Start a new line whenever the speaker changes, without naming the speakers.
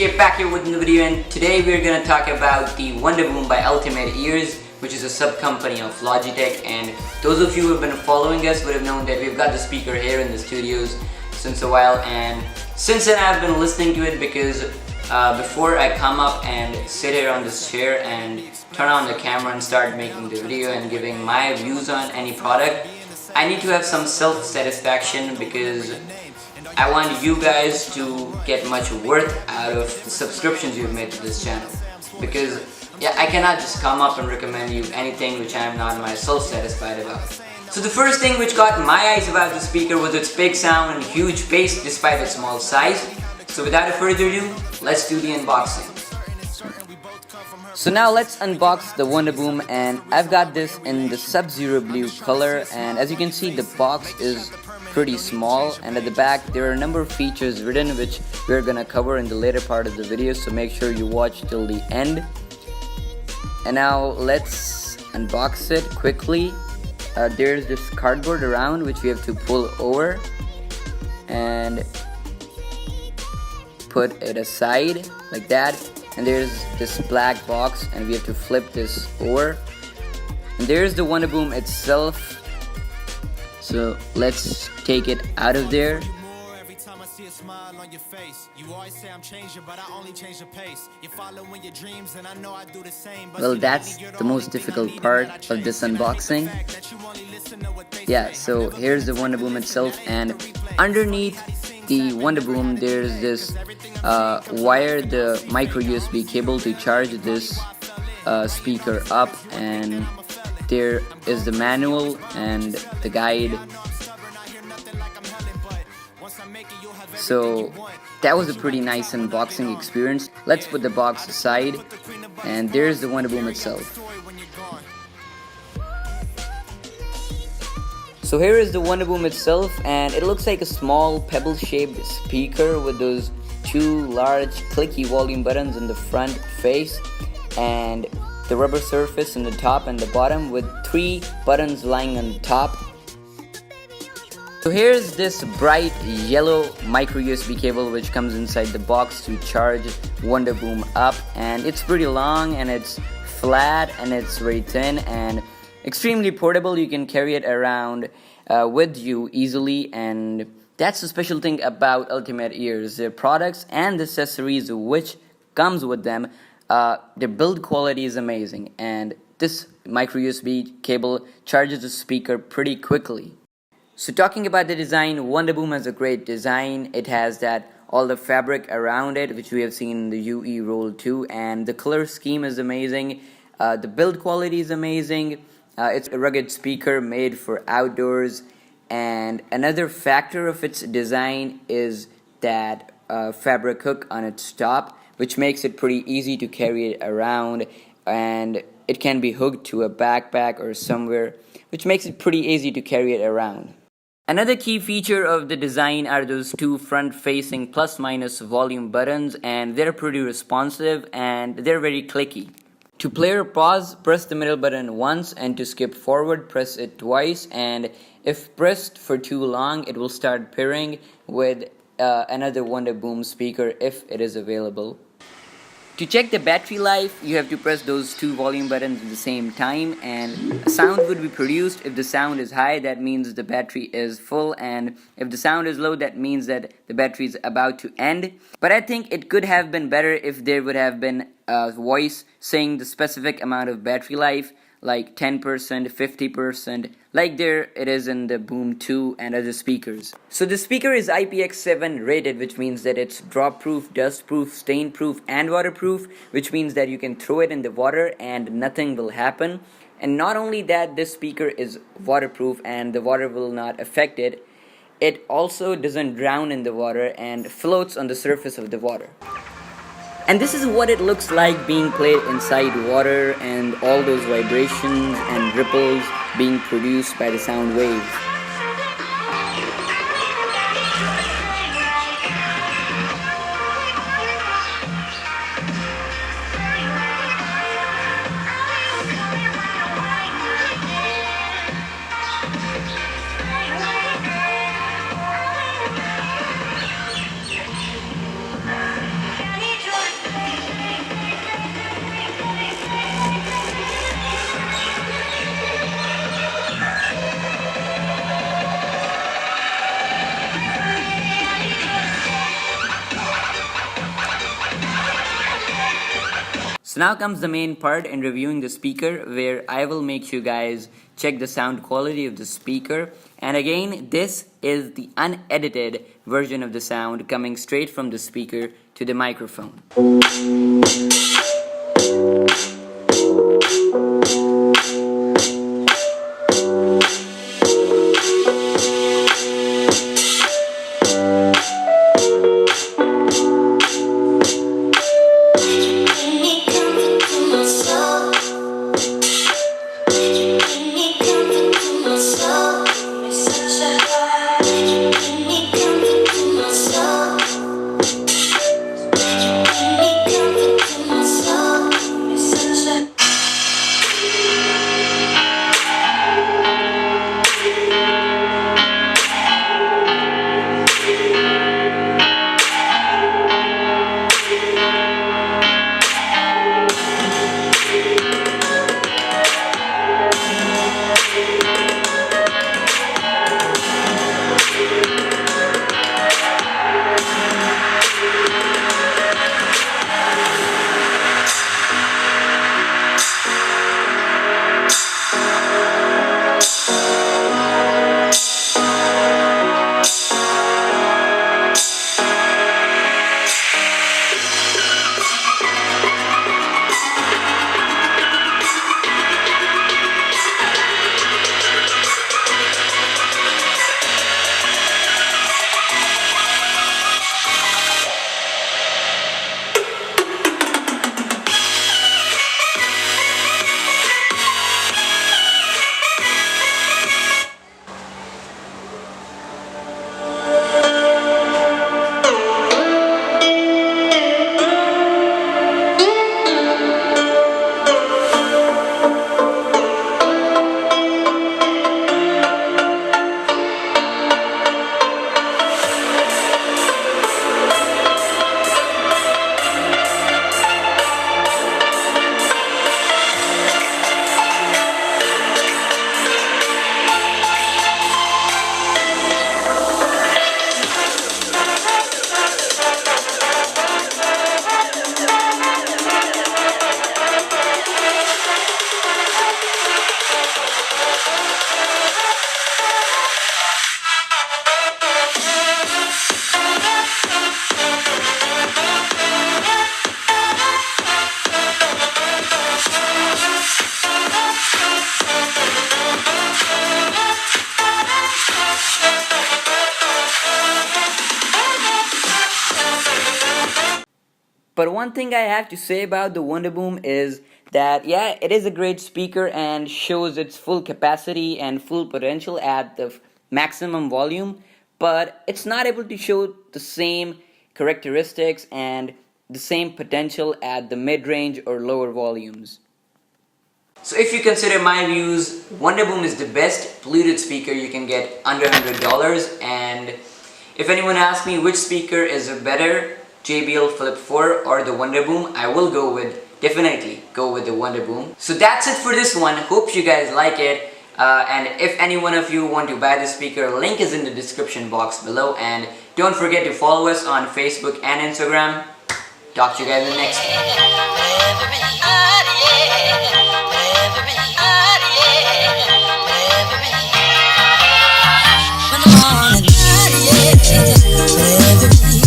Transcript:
Micheal back here with another video, and today we're gonna talk about the Wonderboom by Ultimate Ears, which is a sub-company of Logitech. And those of you who have been following us would have known that we've got the speaker here in the studios since a while, and since then I've been listening to it because before I come up and sit here on this chair and turn on the camera and start making the video and giving my views on any product, I need to have some self-satisfaction because I want you guys to get much worth out of the subscriptions you've made to this channel. Because yeah, I cannot just come up and recommend you anything which I am not myself satisfied about. So the first thing which caught my eyes about the speaker was its big sound and huge bass despite its small size. So without further ado, let's do the unboxing. So now let's unbox the Wonderboom, and I've got this in the Sub-Zero blue color, and as you can see the box is pretty small, and at the back there are a number of features written which we're gonna cover in the later part of the video, so make sure you watch till the end. And now let's unbox it quickly. There's this cardboard around which we have to pull over and put it aside like that, and there's this black box and we have to flip this over, and there's the Wonderboom itself. So let's take it out of there. Well, that's the most difficult part of this unboxing. Yeah, so here's the Wonderboom itself, and underneath the Wonderboom there's this wire, the micro USB cable to charge this speaker up, and there is the manual and the guide. So that was a pretty nice unboxing experience. Let's put the box aside, and there's the Wonderboom itself. So here is the Wonderboom itself, and it looks like a small pebble-shaped speaker with those two large clicky volume buttons in the front face, and the rubber surface in the top and the bottom with 3 buttons lying on the top. So here's this bright yellow micro USB cable which comes inside the box to charge Wonderboom up, and it's pretty long and it's flat and it's very thin and extremely portable. You can carry it around with you easily, and that's the special thing about Ultimate Ears. Their products and the accessories which comes with them, their build quality is amazing, and this micro USB cable charges the speaker pretty quickly. So talking about the design, Wonderboom has a great design. It has that all the fabric around it which we have seen in the UE Roll 2, and the color scheme is amazing. The build quality is amazing. It's a rugged speaker made for outdoors, and another factor of its design is that fabric hook on its top, which makes it pretty easy to carry it around, and it can be hooked to a backpack or somewhere, which makes it pretty easy to carry it around. Another key feature of the design are those 2 front-facing plus-minus volume buttons, and they're pretty responsive and they're very clicky. To play or pause, press the middle button once, and to skip forward, press it twice, and if pressed for too long, it will start pairing with another Wonderboom speaker if it is available. To check the battery life, you have to press those 2 volume buttons at the same time, and a sound would be produced. If the sound is high, that means the battery is full, and if the sound is low, that means that the battery is about to end. But I think it could have been better if there would have been a voice saying the specific amount of battery life, like 10%, 50%, like there it is in the Boom 2 and other speakers. So the speaker is IPX7 rated, which means that it's drop proof, dust proof, stain proof, and waterproof, which means that you can throw it in the water and nothing will happen. And not only that, this speaker is waterproof and the water will not affect it. It also doesn't drown in the water and floats on the surface of the water. And this is what it looks like being played inside water, and all those vibrations and ripples being produced by the sound waves. So now comes the main part in reviewing the speaker, where I will make you guys check the sound quality of the speaker. And again, this is the unedited version of the sound coming straight from the speaker to the microphone. But one thing I have to say about the Wonderboom is that, yeah, it is a great speaker and shows its full capacity and full potential at the maximum volume, but it's not able to show the same characteristics and the same potential at the mid-range or lower volumes. So if you consider my views, Wonderboom is the best Bluetooth speaker you can get under $100, and if anyone asks me which speaker is better, JBL Flip 4 or the Wonderboom, I will definitely go with the Wonderboom. So that's it for this one. Hope you guys like it. And if any one of you want to buy the speaker, link is in the description box below. And don't forget to follow us on Facebook and Instagram. Talk to you guys in the next one.